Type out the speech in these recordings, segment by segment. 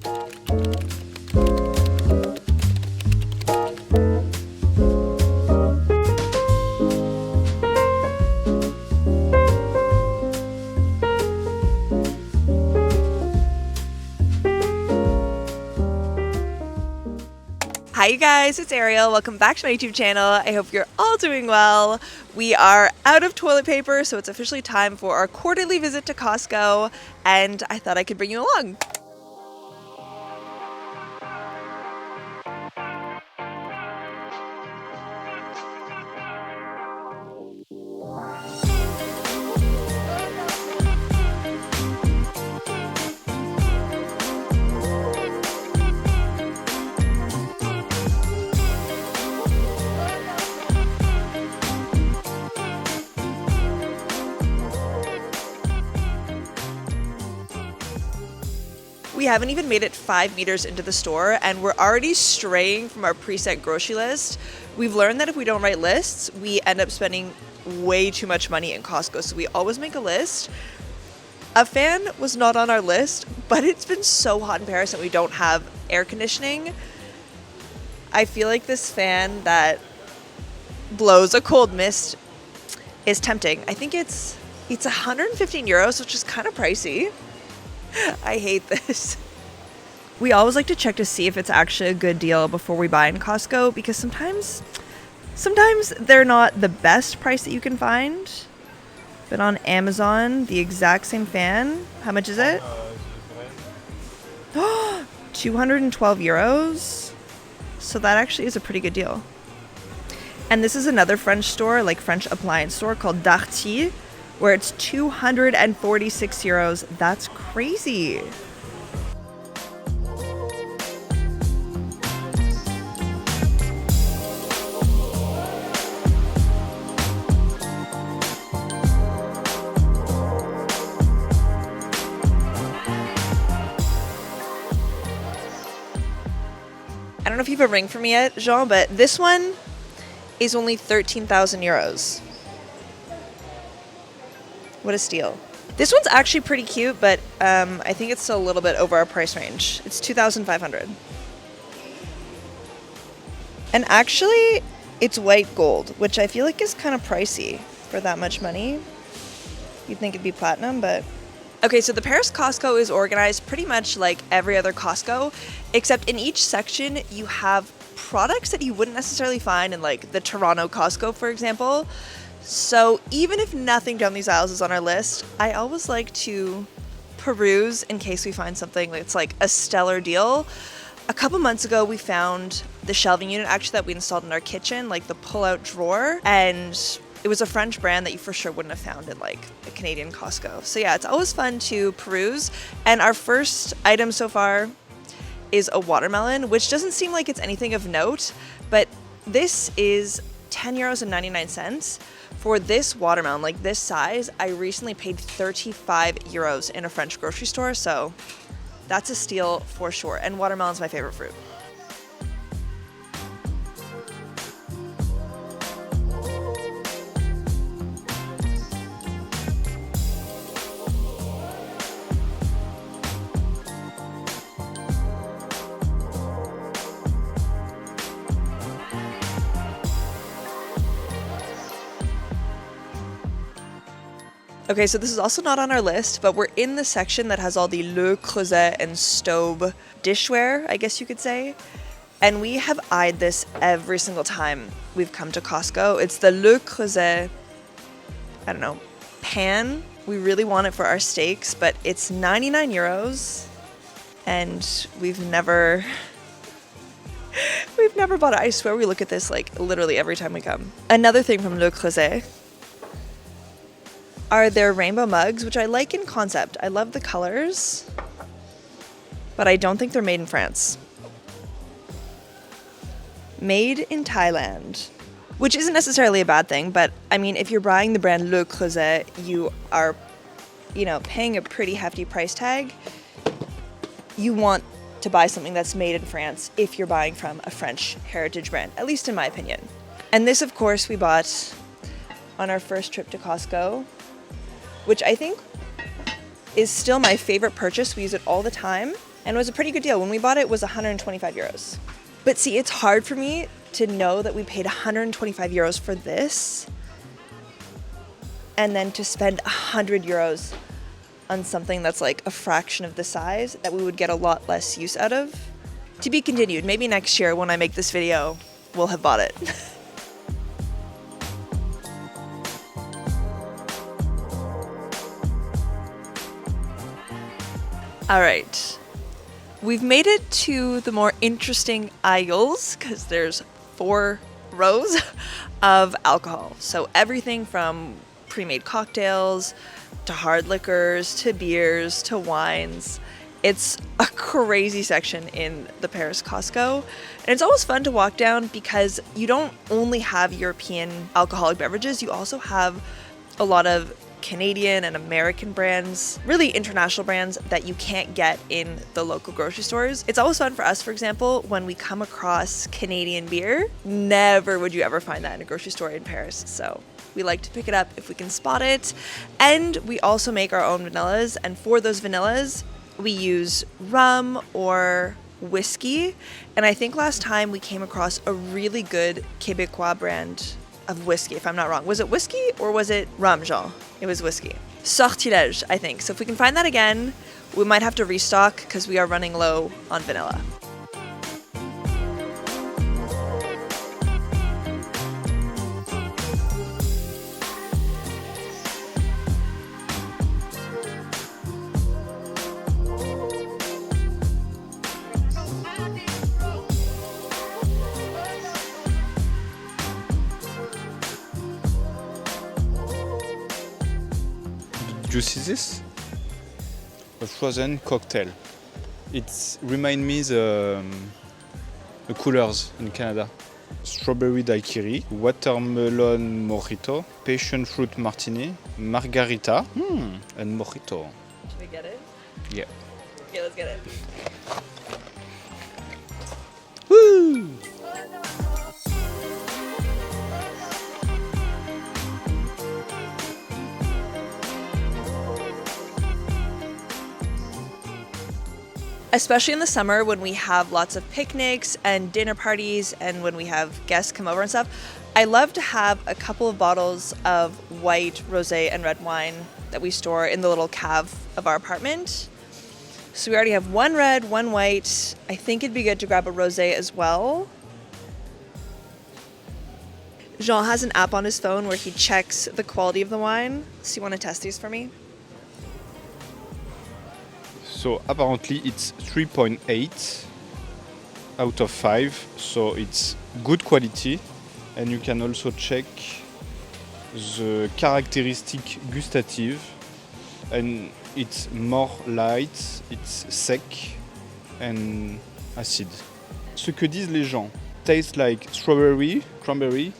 Hi you guys, it's Arielle. Welcome back to my YouTube channel. I hope you're all doing well. We are out of toilet paper, so it's officially time for our quarterly visit to Costco, and I thought I could bring you along. We haven't even made it 5 meters into the store and we're already straying from our preset grocery list. We've learned that if we don't write lists, we end up spending way too much money in Costco, so we always make a list. A fan was not on our list, but it's been so hot in Paris and we don't have air conditioning. I feel like this fan that blows a cold mist is tempting. I think it's 115 euros, which is kind of pricey. I hate this. We always like to check to see if it's actually a good deal before we buy in Costco, because sometimes they're not the best price that you can find. But on Amazon, the exact same fan, how much is it? 212 euros. So that actually is a pretty good deal. And this is another French store, like French appliance store called Darty, where it's 246 euros. That's crazy. I don't know if you have a ring for me yet, Jean, but this one is only 13,000 euros. What a steal. This one's actually pretty cute, but I think it's still a little bit over our price range. It's 2,500. And actually, it's white gold, which I feel like is kind of pricey for that much money. You'd think it'd be platinum, but... Okay, so the Paris Costco is organized pretty much like every other Costco, except in each section you have products that you wouldn't necessarily find in like the Toronto Costco, for example. So even if nothing down these aisles is on our list, I always like to peruse in case we find something that's like a stellar deal. A couple months ago, we found the shelving unit actually that we installed in our kitchen, like the pull-out drawer, and it was a French brand that you for sure wouldn't have found in like a Canadian Costco. So yeah, it's always fun to peruse. And our first item so far is a watermelon, which doesn't seem like it's anything of note, but this is 10.99 euros. For this watermelon, like this size, I recently paid 35 euros in a French grocery store, so that's a steal for sure. And watermelon's my favorite fruit. Okay, so this is also not on our list, but we're in the section that has all the Le Creuset and Staub dishware, I guess you could say. And we have eyed this every single time we've come to Costco. It's the Le Creuset, I don't know, pan. We really want it for our steaks, but it's 99 euros. And we've never bought it. I swear we look at this like literally every time we come. Another thing from Le Creuset are their rainbow mugs, which I like in concept. I love the colors, but I don't think they're made in France. Made in Thailand, which isn't necessarily a bad thing, but I mean, if you're buying the brand Le Creuset, you are, paying a pretty hefty price tag. You want to buy something that's made in France if you're buying from a French heritage brand, at least in my opinion. And this, of course, we bought on our first trip to Costco, which I think is still my favorite purchase. We use it all the time. And it was a pretty good deal. When we bought it, it was 125 euros. But see, it's hard for me to know that we paid 125 euros for this and then to spend 100 euros on something that's like a fraction of the size that we would get a lot less use out of. To be continued. Maybe next year when I make this video, we'll have bought it. All right. We've made it to the more interesting aisles because there's 4 rows of alcohol. So everything from pre-made cocktails to hard liquors to beers to wines. It's a crazy section in the Paris Costco. And it's always fun to walk down because you don't only have European alcoholic beverages, you also have a lot of Canadian and American brands, really international brands that you can't get in the local grocery stores. It's always fun for us, for example, when we come across Canadian beer. Never would you ever find that in a grocery store in Paris. So we like to pick it up if we can spot it. And we also make our own vanillas. And for those vanillas, we use rum or whiskey. And I think last time we came across a really good Québécois brand of whiskey, if I'm not wrong. Was it whiskey or was it rum, Jean? It was whiskey. Sortilège, I think. So if we can find that again, we might have to restock because we are running low on vanilla. Do you see this? A frozen cocktail. It reminds me the coolers in Canada. Strawberry daiquiri, watermelon mojito, passion fruit martini, margarita, and mojito. Should we get it? Yeah. Okay, let's get it. Woo! Especially in the summer when we have lots of picnics and dinner parties and when we have guests come over and stuff, I love to have a couple of bottles of white, rosé, and red wine that we store in the little cave of our apartment. So we already have 1 red, 1 white. I think it'd be good to grab a rosé as well. Jean has an app on his phone where he checks the quality of the wine. So you want to test these for me? So apparently it's 3.8 out of 5, so it's good quality, and you can also check the characteristic gustative, and it's more light, it's sec and acid. Ce que disent les gens, tastes like strawberry, cranberry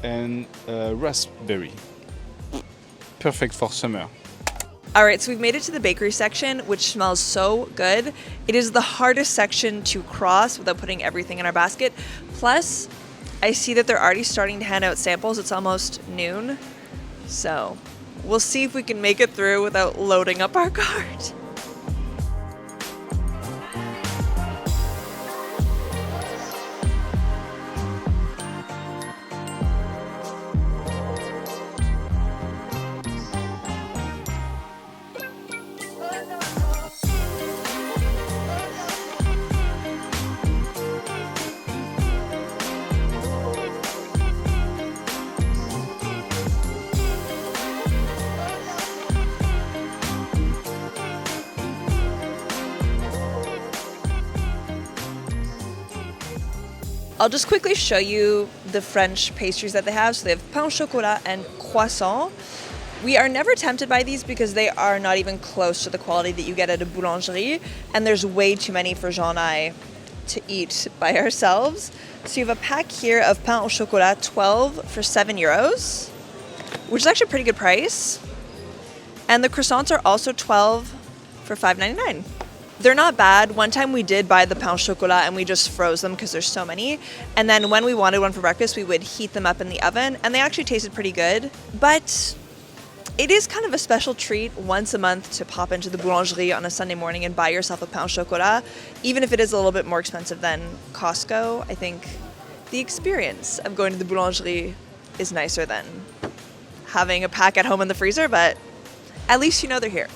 and raspberry. Perfect for summer. All right, so we've made it to the bakery section, which smells so good. It is the hardest section to cross without putting everything in our basket. Plus, I see that they're already starting to hand out samples. It's almost noon. So we'll see if we can make it through without loading up our cart. I'll just quickly show you the French pastries that they have. So they have pain au chocolat and croissant. We are never tempted by these because they are not even close to the quality that you get at a boulangerie, and there's way too many for Jean and I to eat by ourselves. So you have a pack here of pain au chocolat, 12 for 7 euros, which is actually a pretty good price. And the croissants are also 12 for 5.99. They're not bad. One time we did buy the pain au chocolat and we just froze them because there's so many. And then when we wanted one for breakfast, we would heat them up in the oven and they actually tasted pretty good. But It is kind of a special treat once a month to pop into the boulangerie on a Sunday morning and buy yourself a pain au chocolat, even if it is a little bit more expensive than Costco. I think the experience of going to the boulangerie is nicer than having a pack at home in the freezer, but at least you know they're here.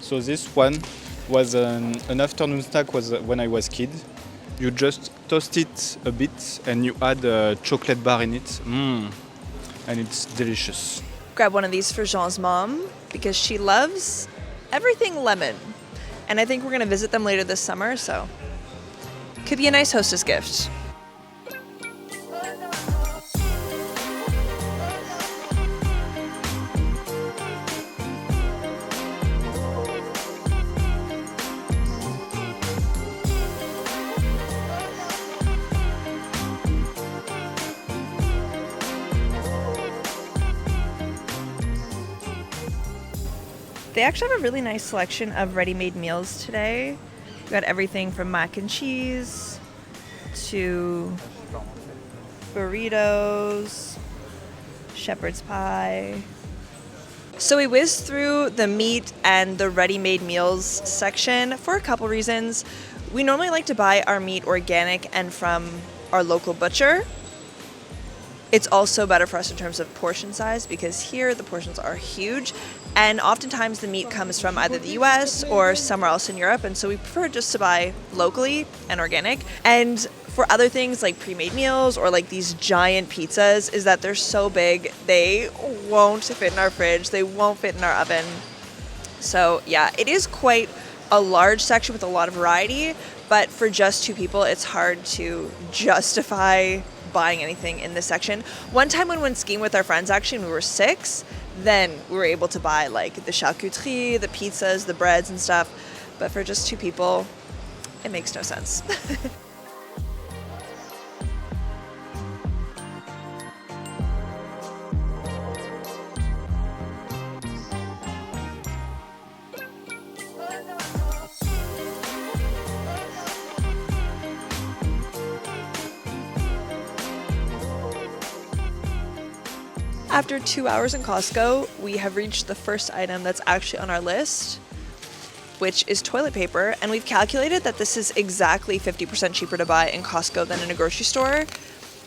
So this one was an afternoon snack was when I was kid. You just toast it a bit and you add a chocolate bar in it. And it's delicious. Grab one of these for Jean's mom because she loves everything lemon. And I think we're gonna visit them later this summer, so could be a nice hostess gift. They actually have a really nice selection of ready-made meals today. We got everything from mac and cheese to burritos, shepherd's pie. So we whizzed through the meat and the ready-made meals section for a couple reasons. We normally like to buy our meat organic and from our local butcher. It's also better for us in terms of portion size because here the portions are huge, and oftentimes the meat comes from either the US or somewhere else in Europe, and so we prefer just to buy locally and organic. And for other things like pre-made meals or like these giant pizzas is that they're so big they won't fit in our fridge, they won't fit in our oven. So yeah, it is quite a large section with a lot of variety, but for just two people it's hard to justify buying anything in this section. One time when we went skiing with our friends, actually, when we were 6, then we were able to buy like the charcuterie, the pizzas, the breads and stuff. But for just two people, it makes no sense. After 2 hours in Costco, we have reached the first item that's actually on our list, which is toilet paper. And we've calculated that this is exactly 50% cheaper to buy in Costco than in a grocery store.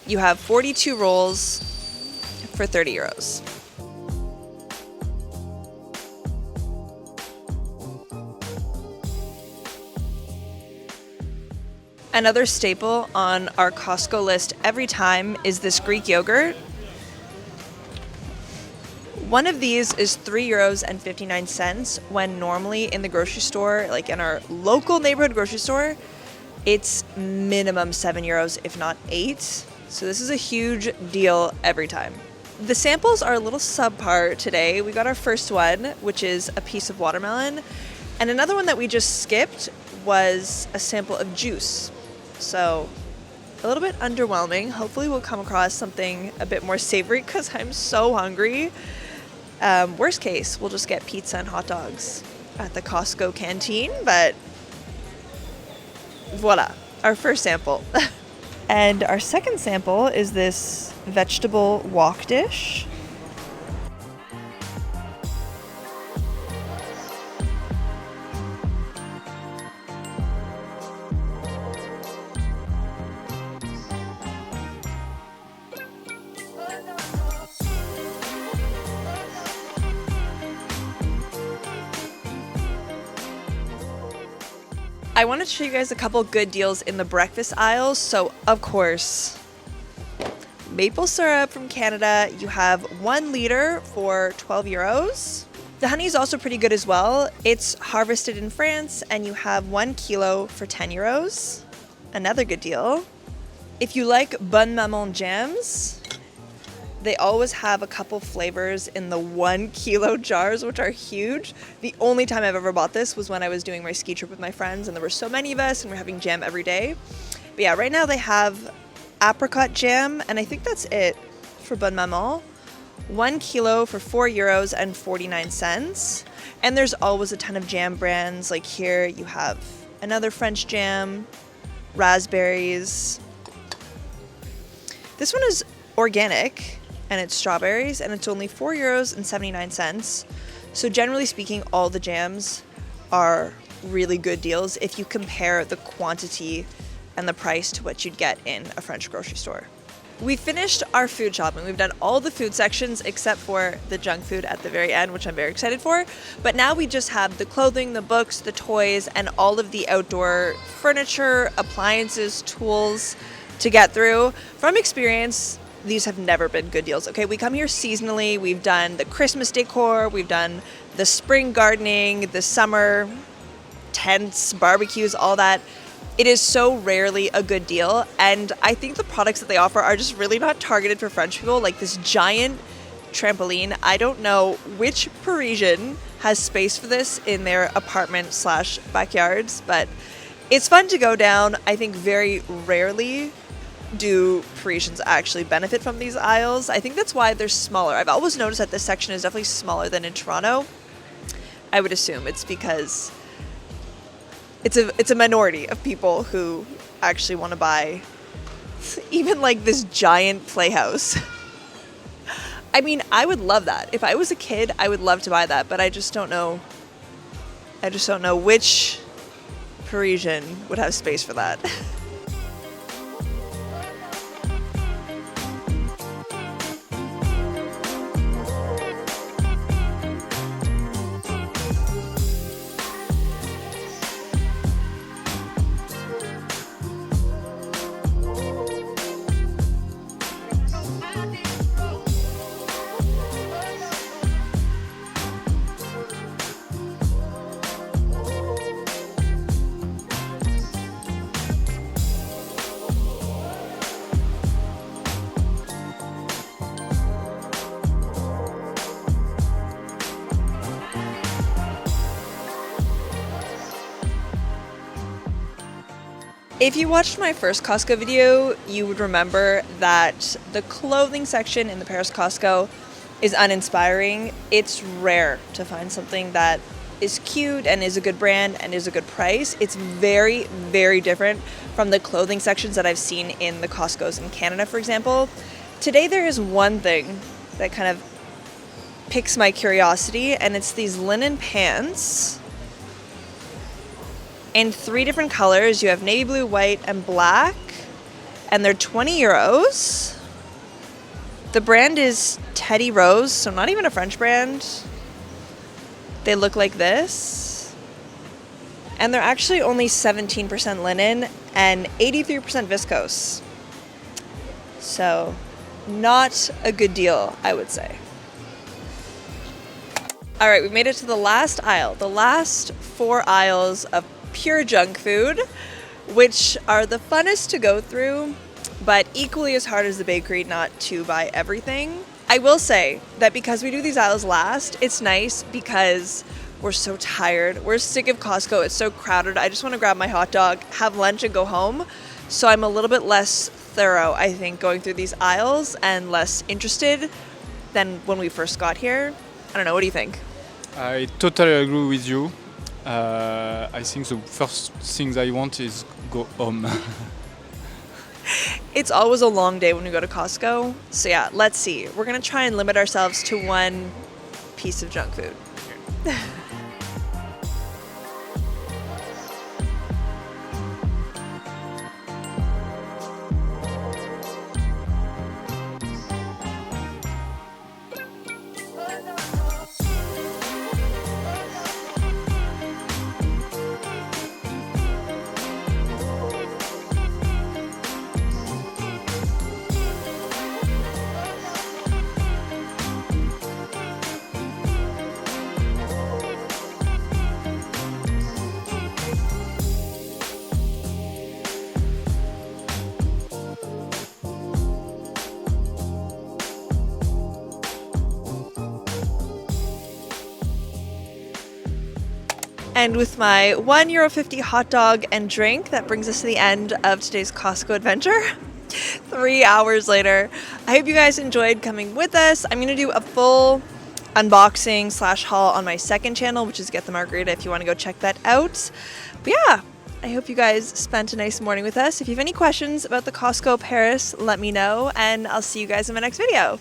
You have 42 rolls for 30 euros. Another staple on our Costco list every time is this Greek yogurt. One of these is €3.59 when normally in the grocery store, like in our local neighborhood grocery store, it's minimum €7, if not 8. So this is a huge deal every time. The samples are a little subpar today. We got our first one, which is a piece of watermelon. And another one that we just skipped was a sample of juice. So a little bit underwhelming. Hopefully we'll come across something a bit more savory because I'm so hungry. Worst case, we'll just get pizza and hot dogs at the Costco canteen, but voila, our first sample. And our second sample is this vegetable wok dish. I wanted to show you guys a couple good deals in the breakfast aisles. So, of course, maple syrup from Canada. You have 1 liter for 12 euros. The honey is also pretty good as well. It's harvested in France, and you have 1 kilo for 10 euros. Another good deal. If you like Bonne Maman jams, they always have a couple flavors in the 1 kilo jars, which are huge. The only time I've ever bought this was when I was doing my ski trip with my friends, and there were so many of us, and we're having jam every day. But yeah, right now they have apricot jam, and I think that's it for Bonne Maman. 1 kilo for €4.49. And there's always a ton of jam brands. Like here you have another French jam, raspberries. This one is organic. and it's strawberries, and it's only €4.79. So generally speaking, all the jams are really good deals if you compare the quantity and the price to what you'd get in a French grocery store. We finished our food shopping. We've done all the food sections except for the junk food at the very end, which I'm very excited for. But now we just have the clothing, the books, the toys, and all of the outdoor furniture, appliances, tools to get through. From experience, these have never been good deals. Okay, we come here seasonally. We've done the Christmas decor, we've done the spring gardening, the summer tents, barbecues, all that. It is so rarely a good deal, and I think the products that they offer are just really not targeted for French people. Like this giant trampoline, I don't know which Parisian has space for this in their apartment / backyards, but it's fun to go down. I think very rarely do Parisians actually benefit from these aisles. I think that's why they're smaller. I've always noticed that this section is definitely smaller than in Toronto. I would assume it's because it's a minority of people who actually want to buy even like this giant playhouse. I mean, I would love that. If I was a kid, I would love to buy that, but I just don't know which Parisian would have space for that. If you watched my first Costco video, you would remember that the clothing section in the Paris Costco is uninspiring. It's rare to find something that is cute and is a good brand and is a good price. It's very, very different from the clothing sections that I've seen in the Costcos in Canada, for example. Today there is one thing that kind of piques my curiosity, and it's these linen pants in 3 different colors. You have navy blue, white, and black, and they're €20. The brand is Teddy Rose, so not even a French brand. They look like this, and they're actually only 17% linen and 83% viscose. So not a good deal, I would say. All right, we made it to the last aisle, the last 4 aisles of pure junk food, which are the funnest to go through, but equally as hard as the bakery not to buy everything. I will say that because we do these aisles last, it's nice because we're so tired. We're sick of Costco. It's so crowded. I just want to grab my hot dog, have lunch, and go home. So I'm a little bit less thorough, I think, going through these aisles and less interested than when we first got here. I don't know. What do you think? I totally agree with you. I think the first thing I want is go home. It's always a long day when we go to Costco. So yeah, let's see. We're going to try and limit ourselves to one piece of junk food. And with my €1.50 hot dog and drink, that brings us to the end of today's Costco adventure. 3 hours later. I hope you guys enjoyed coming with us. I'm going to do a full unboxing / haul on my second channel, which is Get the Margarita, if you want to go check that out. But yeah, I hope you guys spent a nice morning with us. If you have any questions about the Costco Paris, let me know, and I'll see you guys in my next video.